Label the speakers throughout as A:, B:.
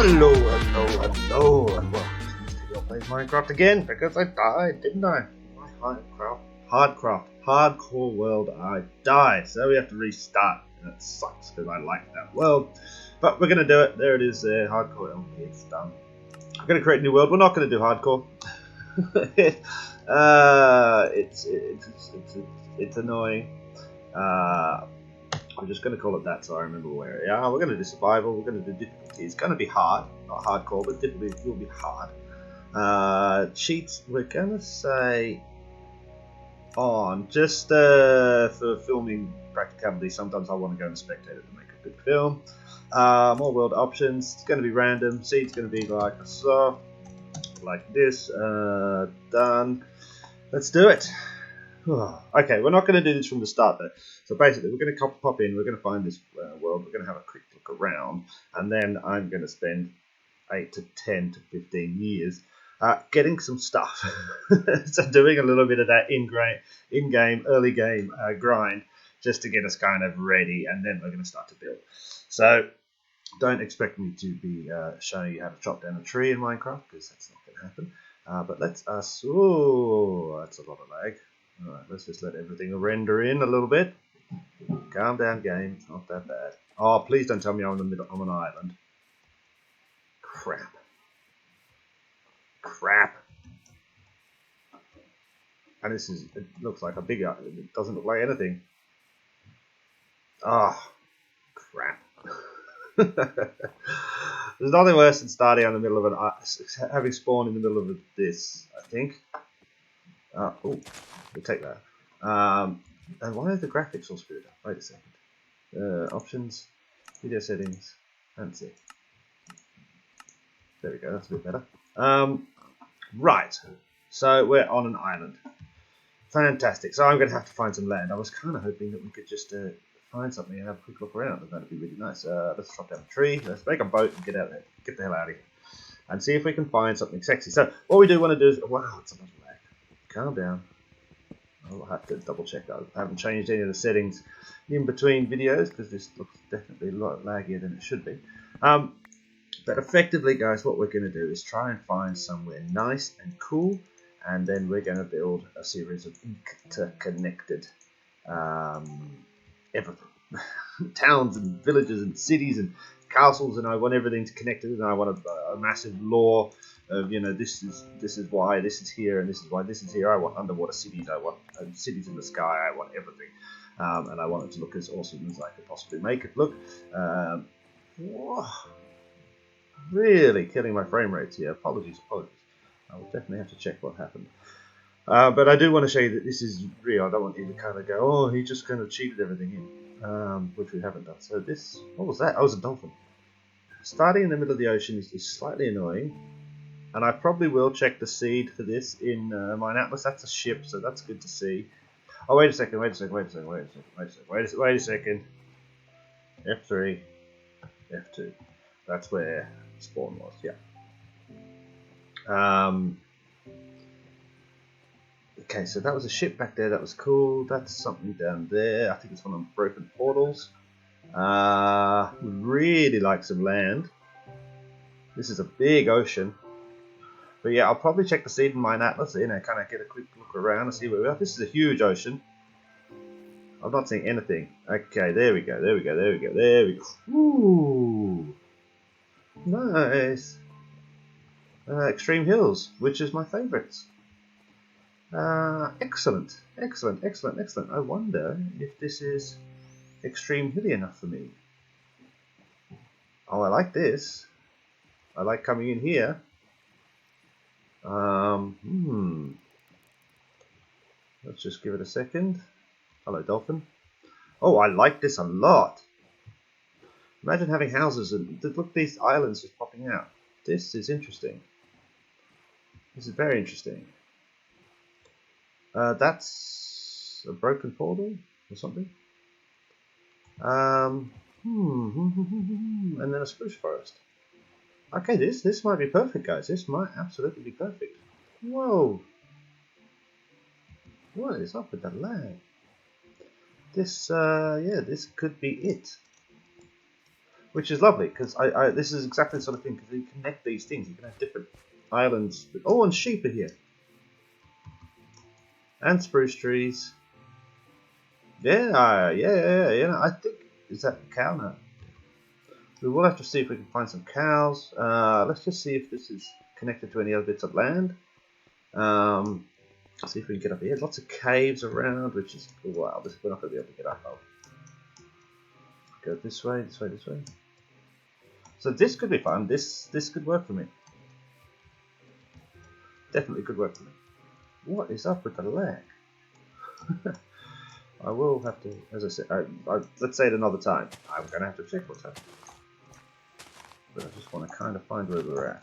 A: Hello, and welcome to Mr.Gill plays Minecraft again, because I died, didn't I? My hardcore world, I died, so we have to restart, and it sucks, because I like that world, but we're going to do it. There it is, hardcore LP, it's done. I'm going to create a new world. We're not going to do hardcore. It's annoying. I'm just going to call it that so I remember where we are. We're going to do survival, we're going to do difficulty. It's going to be hard, not hardcore, but difficulty will be hard. Cheats, we're going to say on, just for filming practicality. Sometimes I want to go and spectate it to make a good film. More world options, it's going to be random. Seed's going to be like so, like this. Done. Let's do it. Okay, we're not going to do this from the start though. So basically, we're going to pop in, we're going to find this world, we're going to have a quick look around, and then I'm going to spend 8 to 10 to 15 years getting some stuff. So doing a little bit of that in-game, early game grind, just to get us kind of ready, and then we're going to start to build. So don't expect me to be showing you how to chop down a tree in Minecraft, because that's not going to happen. But let's that's a lot of lag. Alright, let's just let everything render in a little bit. Calm down, game. It's not that bad. Oh, please don't tell me I'm in an island. Crap. And it looks like a big island. It doesn't look like anything. Oh, crap. There's nothing worse than starting on the middle of having spawned in the middle of this, I think. Oh, we'll take that. And why are the graphics all screwed up? Wait a second. Options, video settings, and see. There we go, that's a bit better. Right, so we're on an island. Fantastic. So I'm going to have to find some land. I was kind of hoping that we could just find something and have a quick look around. That'd be really nice. Let's chop down a tree. Let's make a boat and get out there. Get the hell out of here. And see if we can find something sexy. So what we do want to do is... Wow, it's a lot of lag. Calm down. I'll have to double check that. I haven't changed any of the settings in between videos because this looks definitely a lot laggier than it should be. But effectively, guys, what we're going to do is try and find somewhere nice and cool, and then we're going to build a series of interconnected everything. Towns and villages and cities and castles, and I want everything connected, and I want a massive lore of, you know, this is why this is here, and this is why this is here. I want underwater cities, I want cities in the sky, I want everything, and I want it to look as awesome as I could possibly make it look. Really killing my frame rates here. Apologies. I will definitely have to check what happened. But I do want to show you that this is real. I don't want you to kind of go, oh, he just kind of cheated everything in, which we haven't done. So this, what was that? Oh, it was a dolphin. Starting in the middle of the ocean is slightly annoying. And I probably will check the seed for this in mine atlas. That's a ship, so that's good to see. Oh, wait a second. F3, F2. That's where spawn was, yeah. Okay, so that was a ship back there. That was cool. That's something down there. I think it's one of the broken portals. Really like some land. This is a big ocean. But yeah, I'll probably check the seed in mine atlas, you know, kind of get a quick look around and see where we are. This is a huge ocean. I'm not seeing anything. Okay, there we go. Ooh, nice. Extreme hills, which is my favourites. Excellent. I wonder if this is extreme hilly enough for me. Oh, I like this. I like coming in here. Let's just give it a second. Hello, dolphin. Oh, I like this a lot. Imagine having houses and look, these islands just popping out. This is interesting. This is very interesting. That's a broken portal or something. And then a spruce forest. Okay, this might be perfect, guys. This might absolutely be perfect. Whoa! What is up with that lag? This, yeah, this could be it. which is lovely because this is exactly the sort of thing, because you connect these things. You can have different islands. Oh, and sheep are here, and spruce trees. Yeah, yeah. I think, is that a cow now? We will have to see if we can find some cows. Let's just see if this is connected to any other bits of land. See if we can get up here. Lots of caves around, which is, wow, we're not going to be able to get up. Oh. Go this way, this way, this way. So this could be fun. This could work for me. Definitely could work for me. What is up with the lag? I will have to, as I said, let's say it another time. I'm going to have to check what's happening. But I just want to kind of find where we're at.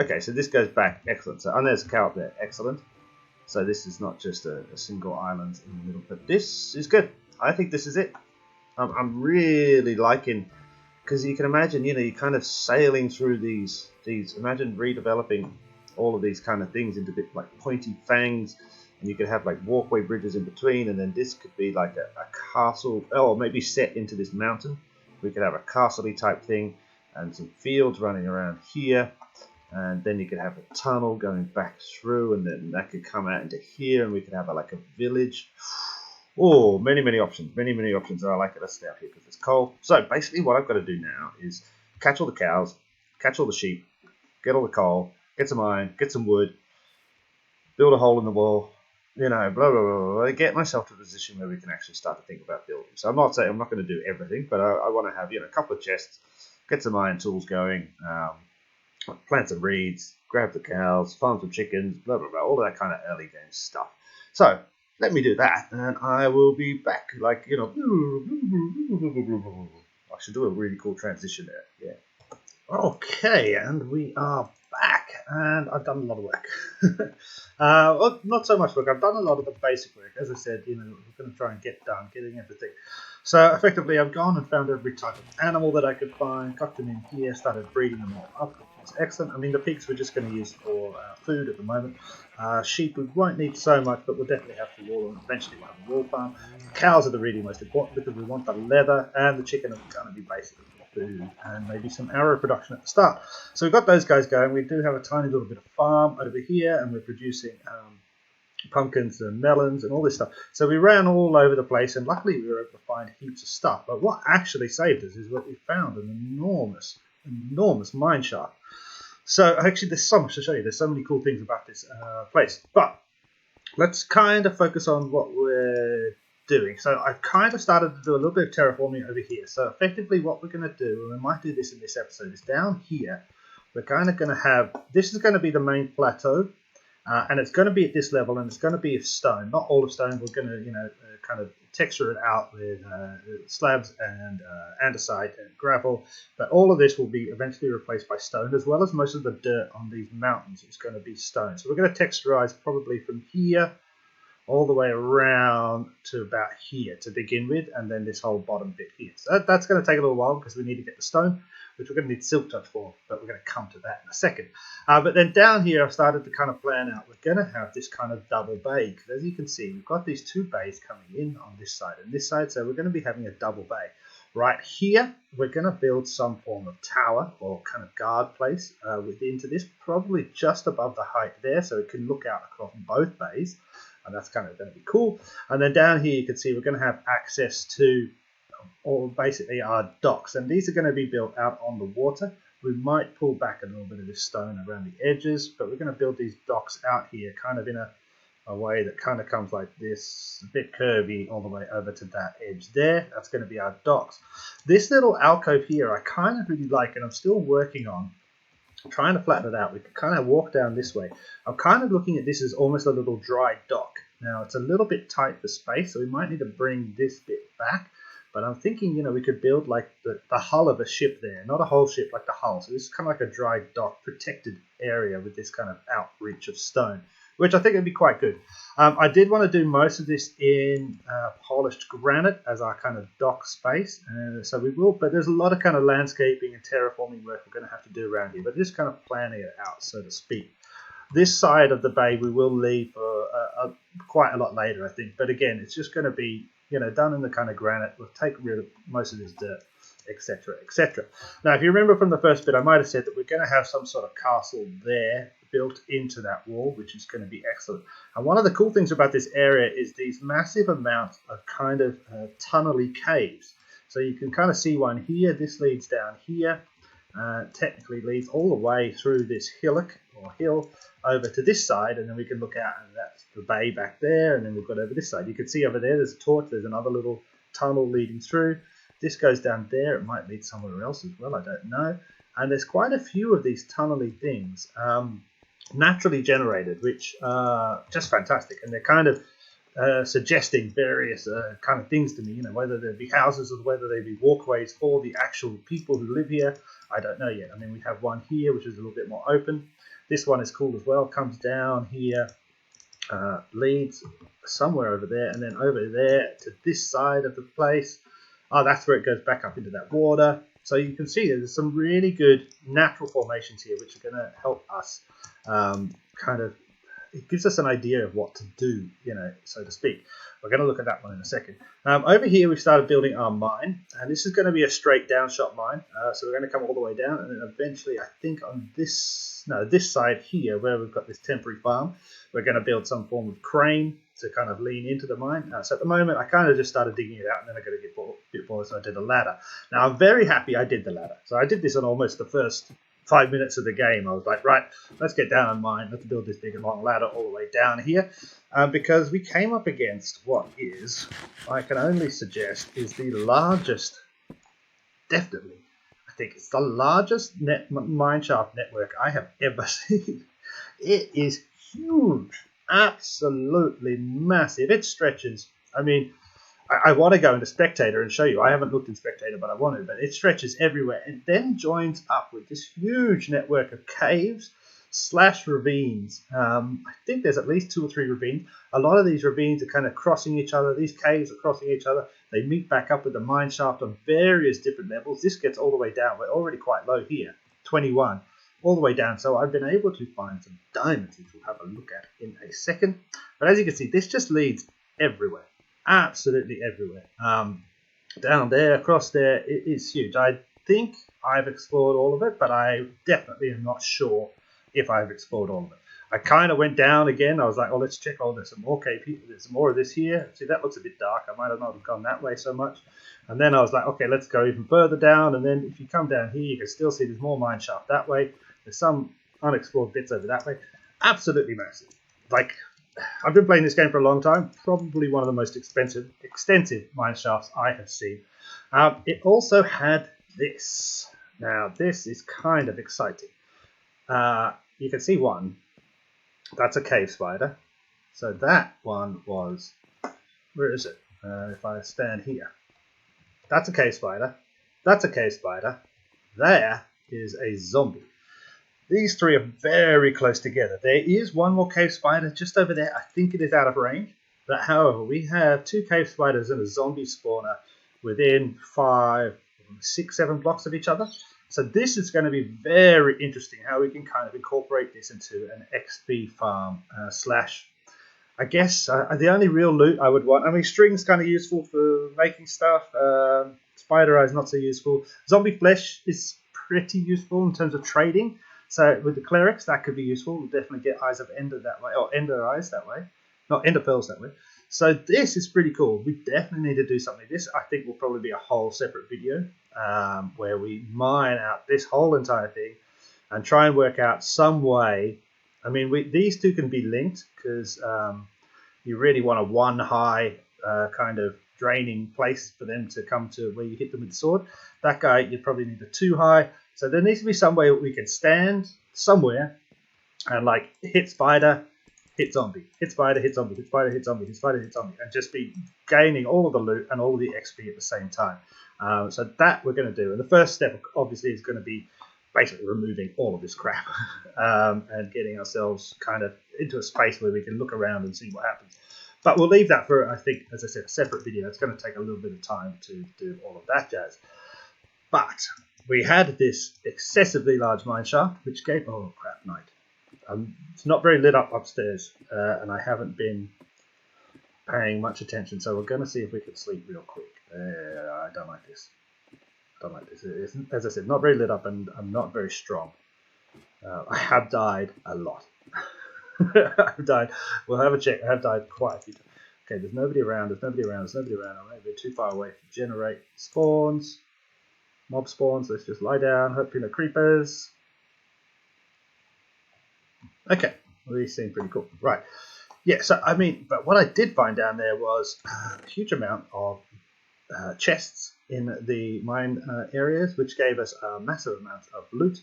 A: Okay, so this goes back. Excellent. So, and there's a cow up there. Excellent. So this is not just a single island in the middle, but this is good. I think this is it. I'm really liking, because you can imagine, you're kind of sailing through these. Imagine redeveloping all of these kind of things into bit like pointy fangs, and you could have like walkway bridges in between, and then this could be like a castle, or maybe set into this mountain. We could have a castle-y type thing, and some fields running around here. And then you could have a tunnel going back through, and then that could come out into here, and we could have like a village. Oh, many options. Many options. I like it. Let's stay up here because it's cold. So basically what I've got to do now is catch all the cows, catch all the sheep, get all the coal, get some iron, get some wood, build a hole in the wall, blah, blah, blah, blah, get myself to a position where we can actually start to think about building. So I'm not saying I'm not going to do everything, but I want to have, a couple of chests, get some iron tools going, plant some reeds, grab the cows, farm some chickens, blah, blah, blah, all of that kind of early game stuff. So let me do that, and I will be back, I should do a really cool transition there, yeah. Okay, and we are back, and I've done a lot of work. Well, not so much work, I've done a lot of the basic work. As I said, we're going to try and getting everything. So effectively, I've gone and found every type of animal that I could find, got them in here, started breeding them all up, which is excellent. I mean, the pigs we're just going to use for food at the moment. Sheep we won't need so much, but we'll definitely have to wool, and eventually we'll have a wool farm. Cows are the really most important because we want the leather, and the chicken are going to be basically for food, and maybe some arrow production at the start. So we've got those guys going. We do have a tiny little bit of farm over here, and we're producing pumpkins and melons and all this stuff. So we ran all over the place, and luckily we were able to find heaps of stuff. But what actually saved us is what we found, an enormous mine shaft. So actually there's so much to show you. There's so many cool things about this place. But let's kind of focus on what we're doing. So I've kind of started to do a little bit of terraforming over here. So effectively what we're going to do, and we might do this in this episode, is down here we're kind of going to have, this is going to be the main plateau. And it's going to be at this level, and it's going to be of stone. Not all of stone. We're going to, kind of texture it out with slabs and andesite and gravel. But all of this will be eventually replaced by stone, as well as most of the dirt on these mountains is going to be stone. So we're going to texturize probably from here all the way around to about here to begin with, and then this whole bottom bit here. So that's going to take a little while because we need to get the stone, which we're going to need silk touch for, but we're going to come to that in a second. But then down here, I've started to kind of plan out, we're going to have this kind of double bay, because as you can see, we've got these two bays coming in on this side and this side, so we're going to be having a double bay. Right here, we're going to build some form of tower or kind of guard place into this, probably just above the height there, so it can look out across both bays, and that's kind of going to be cool. And then down here, you can see we're going to have access to or basically our docks, and these are going to be built out on the water. We might pull back a little bit of this stone around the edges, but we're going to build these docks out here kind of in a way that kind of comes like this, a bit curvy all the way over to that edge there. That's going to be our docks. This little alcove here I kind of really like, and I'm still working on trying to flatten it out. We can kind of walk down this way. I'm kind of looking at this as almost a little dry dock. Now it's a little bit tight for space, so we might need to bring this bit back. But I'm thinking, we could build like the hull of a ship there, not a whole ship, like the hull. So this is kind of like a dry dock protected area with this kind of outreach of stone, which I think would be quite good. I did want to do most of this in polished granite as our kind of dock space. So we will, but there's a lot of kind of landscaping and terraforming work we're going to have to do around here, but just kind of planning it out, so to speak. This side of the bay we will leave for quite a lot later, I think. But again, it's just going to be,
B: you know, done in the kind of granite. We'll take rid of most of this dirt, etc., etc. Now, if you remember from the first bit, I might have said that we're going to have some sort of castle there built into that wall, which is going to be excellent. And one of the cool things about this area is these massive amounts of kind of tunnely caves. So you can kind of see one here. This leads down here. Technically leads all the way through this hillock or hill over to this side, and then we can look out, and that's the bay back there, and then we've got over this side. You can see over there there's a torch, there's another little tunnel leading through. This goes down there, it might lead somewhere else as well, I don't know. And there's quite a few of these tunnely things, naturally generated, which are just fantastic, and they're kind of suggesting various kind of things to me, you know, whether they be houses or whether they be walkways for the actual people who live here. I don't know yet. I mean, we have one here which is a little bit more open. This one is cool as well. Comes down here, leads somewhere over there, and then over there to this side of the place. Oh, that's where it goes back up into that water. So you can see there's some really good natural formations here which are going to help us kind of, it gives us an idea of what to do, you know, so to speak. We're going to look at that one in a second. Over here, we've started building our mine, and this is going to be a straight down shot mine. So we're going to come all the way down, and then eventually, I think on this side here, where we've got this temporary farm, we're going to build some form of crane to kind of lean into the mine. So at the moment, I kind of just started digging it out, and then I got to get a bit bored, so I did a ladder. Now, I'm very happy I did the ladder. So I did this on almost the first 5 minutes of the game. I was like, right, let's get down on mine. Let's build this big and long ladder all the way down here. Because we came up against what is, I can only suggest, is the largest, definitely, I think it's the largest mineshaft network I have ever seen. It is huge, absolutely massive. It stretches, I mean, I want to go into Spectator and show you. I haven't looked in Spectator, but I want to. But it stretches everywhere. It then joins up with this huge network of caves / ravines. I think there's at least 2 or 3 ravines. A lot of these ravines are kind of crossing each other. These caves are crossing each other. They meet back up with the mine shaft on various different levels. This gets all the way down. We're already quite low here, 21, all the way down. So I've been able to find some diamonds, which we'll have a look at in a second. But as you can see, this just leads everywhere. Absolutely everywhere. Down there, across there, it is huge. I think I've explored all of it, but I definitely am not sure if I've explored all of it. I kind of went down again. I was like, oh, let's check. Oh, there's some more KP. There's some more of this here. See, that looks a bit dark. I might have not have gone that way so much. And then I was like, okay, let's go even further down. And then if you come down here, you can still see there's more mine shaft that way. There's some unexplored bits over that way. Absolutely massive. Like, I've been playing this game for a long time. Probably one of the most extensive mine shafts I have seen. It also had this. Now, this is kind of exciting. You can see one. That's a cave spider. So that one was... Where is it? If I stand here. That's a cave spider. That's a cave spider. There is a zombie. These 3 are very close together. There is one more cave spider just over there. I think it is out of range. But however, we have 2 cave spiders and a zombie spawner within 5, 6, 7 blocks of each other. So this is going to be very interesting how we can kind of incorporate this into an XP farm / I guess the only real loot I would want. I mean, string's kind of useful for making stuff. Spider eyes not so useful. Zombie flesh is pretty useful in terms of trading. So with the clerics, that could be useful. We'll definitely get eyes of Ender that way, or Ender eyes that way, not Ender pearls that way. So this is pretty cool. We definitely need to do something. This, I think, will probably be a whole separate video where we mine out this whole entire thing and try and work out some way. I mean, these 2 can be linked because you really want a 1 high kind of draining place for them to come to where you hit them with the sword. That guy, you probably need a 2 high. So there needs to be some way we can stand somewhere and like hit spider, hit zombie, hit spider, hit zombie, hit spider, hit zombie, hit spider, hit zombie, and just be gaining all of the loot and all of the XP at the same time. So that we're going to do. And the first step, obviously, is going to be basically removing all of this crap and getting ourselves kind of into a space where we can look around and see what happens. But we'll leave that for, I think, as I said, a separate video. It's going to take a little bit of time to do all of that jazz. But we had this excessively large mine shaft, which gave... Oh, crap, night. It's not very lit up upstairs, and I haven't been paying much attention. So we're going to see if we can sleep real quick. I don't like this. I don't like this. It's, as I said, not very lit up, and I'm not very strong. I have died a lot. I've died. We'll have a check. I have died quite a few times. Okay, there's nobody around. There's nobody around. There's nobody around. I'm maybe too far away to generate spawns. Mob spawns. Let's just lie down. Hopefully no creepers. Okay, well, these seem pretty cool. Right. Yeah, so I mean, but what I did find down there was a huge amount of chests in the mine areas, which gave us a massive amount of loot.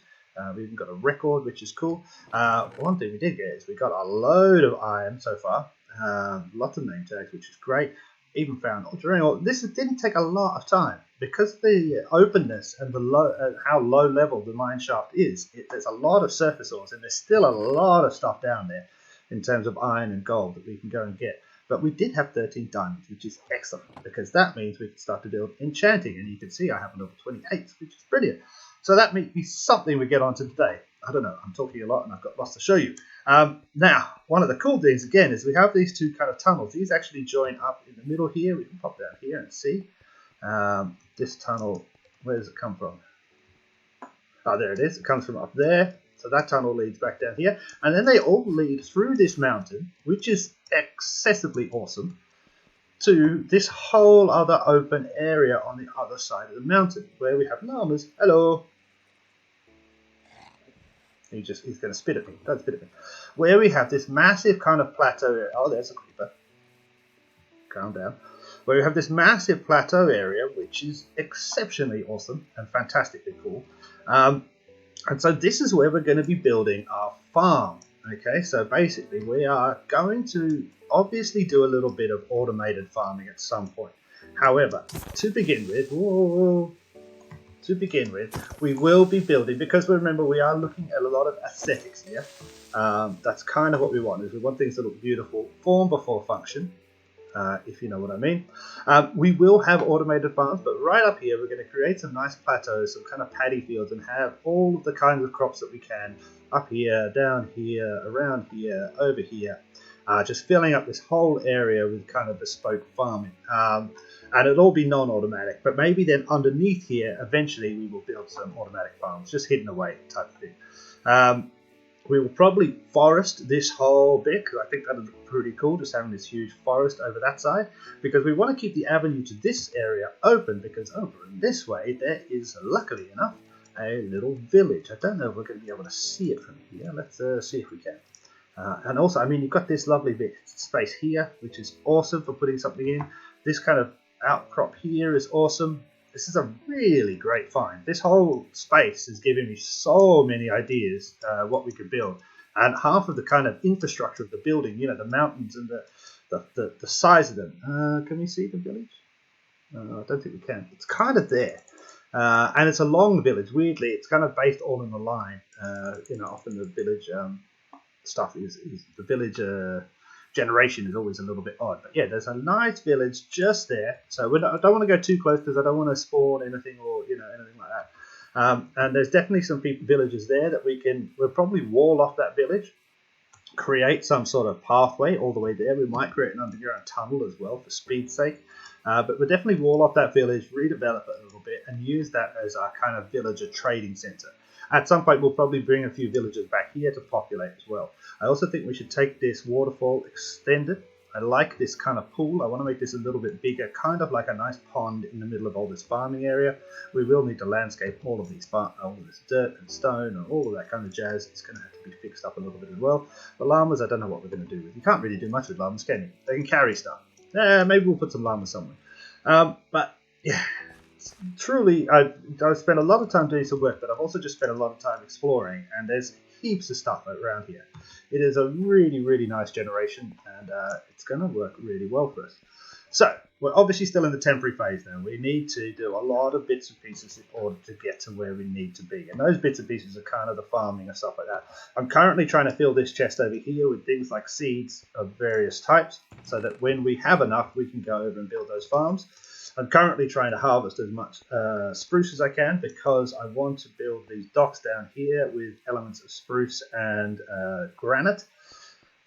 B: We even got a record, which is cool. One thing we did get is we got a load of iron so far. Lots of name tags, which is great. Even found during all this didn't take a lot of time because the openness and the low, how low level the mine shaft is. There's a lot of surface ores, and there's still a lot of stuff down there in terms of iron and gold that we can go and get. But we did have 13 diamonds, which is excellent because that means we can start to build enchanting. And you can see I have level 28, which is brilliant. So that may be something we get onto today. I don't know. I'm talking a lot and I've got lots to show you. Now, one of the cool things, again, is we have these two kind of tunnels. These actually join up in the middle here. We can pop down here and see. This tunnel, where does it come from? Oh, there it is. It comes from up there. So that tunnel leads back down here. And then they all lead through this mountain, which is excessively awesome, to this whole other open area on the other side of the mountain, where we have llamas. Hello. He's going to spit at me. Don't spit at me. Where we have this massive kind of plateau area. Oh, there's a creeper. Calm down. Where we have this massive plateau area, which is exceptionally awesome and fantastically cool. And so this is where we're going to be building our farm. Okay, so basically we are going to obviously do a little bit of automated farming at some point. However, to begin with, we will be building, because remember we are looking at a lot of aesthetics here. That's kind of what we want, is we want things to look beautiful, form before function, if you know what I mean. We will have automated farms, but right up here we're going to create some nice plateaus, some kind of paddy fields, and have all of the kinds of crops that we can up here, down here, around here, over here. Just filling up this whole area with kind of bespoke farming. And it'll all be non-automatic, but maybe then underneath here, eventually we will build some automatic farms, just hidden away type of thing. We will probably forest this whole bit, because I think that would look pretty cool, just having this huge forest over that side, because we want to keep the avenue to this area open, because over in this way there is, luckily enough, a little village. I don't know if we're going to be able to see it from here. Let's see if we can. And also, I mean, you've got this lovely bit space here, which is awesome for putting something in. This kind of outcrop here is awesome. This is a really great find. This whole space is giving me so many ideas what we could build. And half of the kind of infrastructure of the building, you know, the mountains and the size of them. Can we see the village? I don't think we can. It's kind of there. And it's a long village. Weirdly, it's kind of based all in a line. You know, often the village stuff is the village generation is always a little bit odd. But yeah, there's a nice village just there. So I don't want to go too close because I don't want to spawn anything or anything like that. And there's definitely some villagers there that we'll probably wall off that village, create some sort of pathway all the way there. We might create an underground tunnel as well for speed's sake. But we'll definitely wall off that village, redevelop it a little bit, and use that as our kind of villager trading center. At some point, we'll probably bring a few villagers back here to populate as well. I also think we should take this waterfall, extend it. I like this kind of pool. I want to make this a little bit bigger, kind of like a nice pond in the middle of all this farming area. We will need to landscape all of this dirt and stone and all of that kind of jazz. It's going to have to be fixed up a little bit as well. The llamas, I don't know what we're going to do with. You can't really do much with llamas, can you? They can carry stuff. Maybe we'll put some llamas somewhere. But yeah, truly, I've spent a lot of time doing some work, but I've also just spent a lot of time exploring, and there's heaps of stuff around here. It is a really, really nice generation, and it's going to work really well for us. So, we're obviously still in the temporary phase now. We need to do a lot of bits and pieces in order to get to where we need to be. And those bits and pieces are kind of the farming and stuff like that. I'm currently trying to fill this chest over here with things like seeds of various types, so that when we have enough, we can go over and build those farms. I'm currently trying to harvest as much spruce as I can, because I want to build these docks down here with elements of spruce and granite.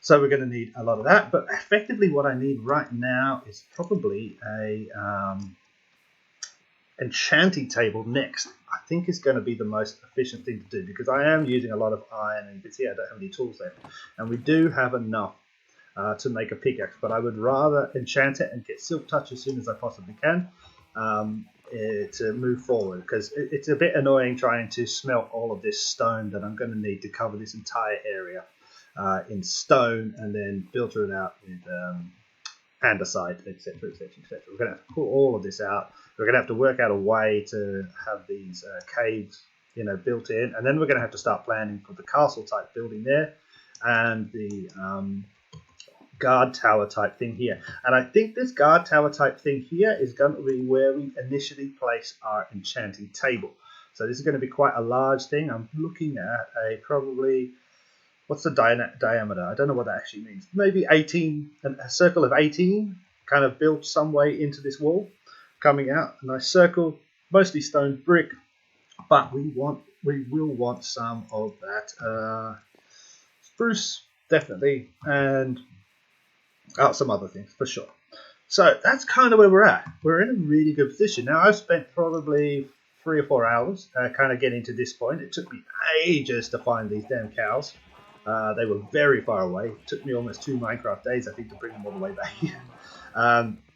B: So we're going to need a lot of that. But effectively what I need right now is probably a enchanting table next. I think is going to be the most efficient thing to do, because I am using a lot of iron, and you can see I don't have any tools left. And we do have enough to make a pickaxe, but I would rather enchant it and get silk touch as soon as I possibly can to move forward, because it's a bit annoying trying to smelt all of this stone that I'm going to need to cover this entire area in stone, and then filter it out with andesite, etc., etc., etc. We're going to have to pull all of this out. We're going to have to work out a way to have these caves, built in, and then we're going to have to start planning for the castle type building there, and the guard tower type thing here. And I think this guard tower type thing here is going to be where we initially place our enchanting table. So this is going to be quite a large thing. I'm looking at a probably, what's the diameter? I don't know what that actually means. Maybe 18, a circle of 18, kind of built some way into this wall, coming out. A nice circle, mostly stone brick, but we will want some of that spruce, definitely, and some other things for sure. So that's kind of where we're at. We're in a really good position. Now, I've spent probably 3 or 4 hours kind of getting to this point. It took me ages to find these damn cows. They were very far away. It took me almost 2 Minecraft days, I think, to bring them all the way back here.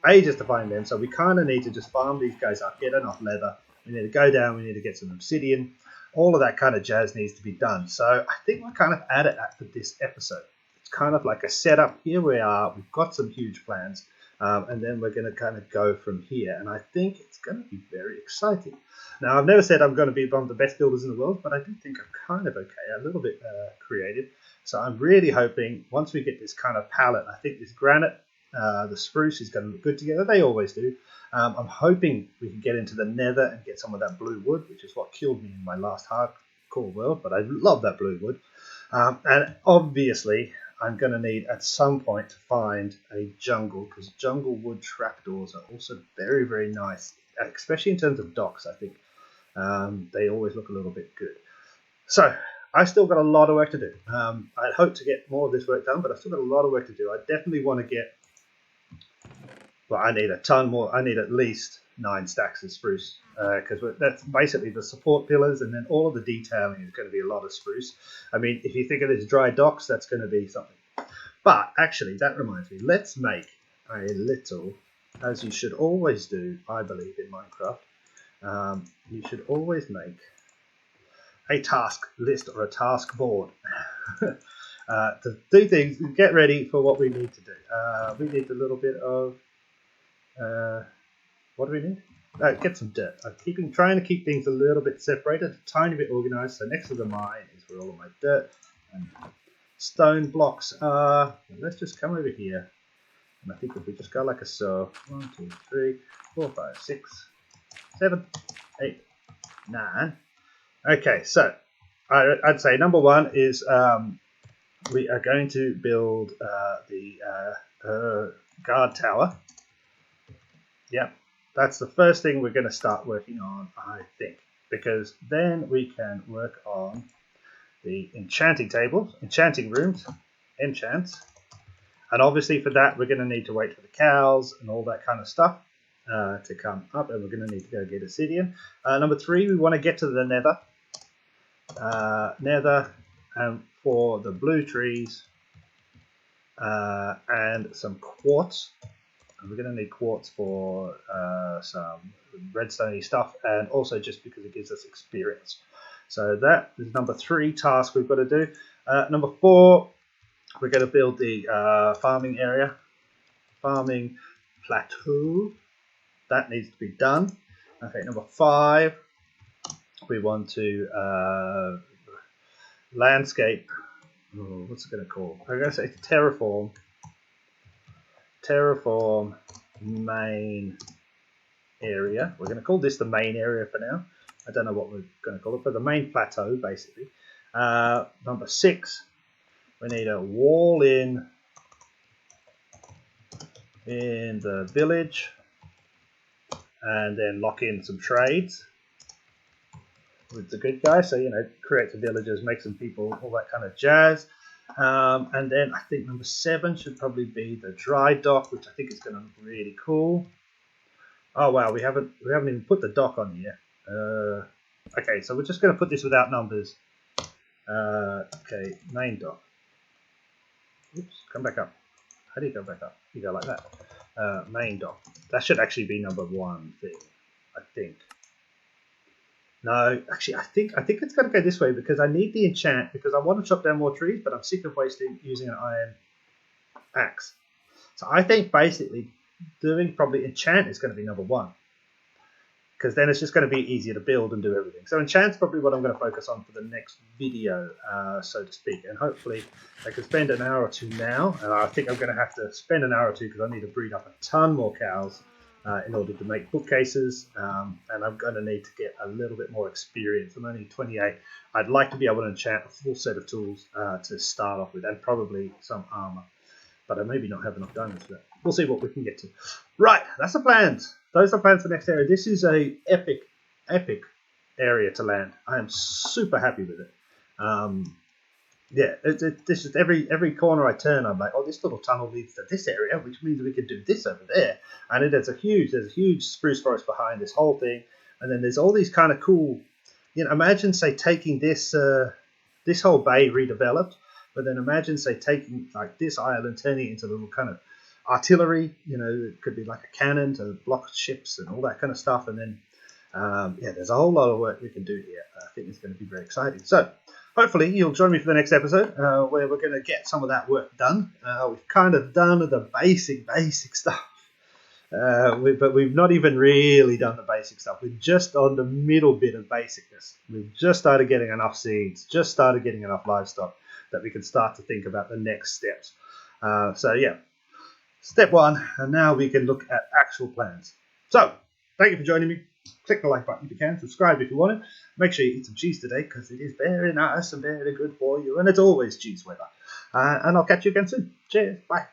B: Ages to find them. So we kind of need to just farm these guys up, get enough leather. We need to go down. We need to get some obsidian. All of that kind of jazz needs to be done. So I think we're kind of at it for this episode. It's kind of like a setup. Here we are. We've got some huge plans. And then we're going to kind of go from here. And I think it's going to be very exciting. Now, I've never said I'm going to be one of the best builders in the world, but I do think I'm kind of okay, a little bit creative. So I'm really hoping once we get this kind of palette, I think this granite, the spruce is going to look good together. They always do. I'm hoping we can get into the nether and get some of that blue wood, which is what killed me in my last hardcore world, but I love that blue wood. And obviously, I'm going to need at some point to find a jungle, because jungle wood trapdoors are also very, very nice, especially in terms of docks, I think. They always look a little bit good. So, I've still got a lot of work to do. I'd hope to get more of this work done, but I've still got a lot of work to do. I definitely want to get, well, I need a ton more. I need at least 9 stacks of spruce, because that's basically the support pillars, and then all of the detailing is going to be a lot of spruce. I mean, if you think of this dry docks, that's going to be something. But actually, that reminds me, let's make a little, as you should always do, I believe, in Minecraft, you should always make a task list or a task board to do things, get ready for what we need to do. We need a little bit of, what do we need? Get some dirt. I'm trying to keep things a little bit separated, a tiny bit organized. So next to the mine is where all of my dirt and stone blocks are. Let's just come over here. And I think if we just go like a so, 1, 2, 3, 4, 5, 6, 7, 8, 9. Okay, so I'd say number 1 is we are going to build the guard tower. Yep, that's the first thing we're going to start working on, I think, because then we can work on the enchanting tables, enchanting rooms, enchants, and obviously for that we're going to need to wait for the cows and all that kind of stuff to come up, and we're going to need to go get obsidian. Number 3, we want to get to the nether, and for the blue trees and some quartz. And we're going to need quartz for some redstone-y stuff, and also just because it gives us experience. So that is number 3 task we've got to do. Number 4, we're going to build the farming area, farming plateau. That needs to be done. Okay, number 5, we want to landscape. Oh, what's it going to call? I'm going to say terraform main area. We're going to call this the main area for now. I don't know what we're going to call it, but the main plateau basically. Number 6, we need a wall in the village, and then lock in some trades with the good guys. So, create the villagers, make some people, all that kind of jazz. And then I think number 7 should probably be the dry dock, which I think is going to look really cool. Oh wow, we haven't even put the dock on here. Okay, so we're just going to put this without numbers. Okay, main dock. Oops, come back up. How do you go back up? You go like that. Main dock. That should actually be number 1 thing, I think. No, actually, I think it's going to go this way because I need the enchant because I want to chop down more trees, but I'm sick of using an iron axe. So I think basically doing probably enchant is going to be number 1 because then it's just going to be easier to build and do everything. So enchant's probably what I'm going to focus on for the next video, so to speak, and hopefully I can spend an hour or 2 now, and I think I'm going to have to spend an hour or 2 because I need to breed up a ton more cows in order to make bookcases, and I'm going to need to get a little bit more experience. I'm only 28. I'd like to be able to enchant a full set of tools to start off with, and probably some armor, but I maybe not have enough diamonds for that. We'll see what we can get to. Right, that's the plans. Those are the plans for the next area. This is a epic area to land. I am super happy with it. Yeah, this is every corner I turn, I'm like, oh, this little tunnel leads to this area, which means we can do this over there. And there's a huge spruce forest behind this whole thing. And then there's all these kind of cool, imagine, say, taking this whole bay redeveloped, but then imagine, say, taking like this island, turning it into a little kind of artillery, it could be like a cannon to block ships and all that kind of stuff. And then, yeah, there's a whole lot of work we can do here. I think it's going to be very exciting. So hopefully you'll join me for the next episode where we're going to get some of that work done. We've kind of done the basic stuff. But we've not even really done the basic stuff. We're just on the middle bit of basicness. We've just started getting enough seeds, just started getting enough livestock that we can start to think about the next steps. So yeah, step 1, and now we can look at actual plans. So thank you for joining me. Click the like button if you can, subscribe if you want to. Make sure you eat some cheese today because it is very nice and very good for you, and it's always cheese weather. And I'll catch you again soon. Cheers, bye.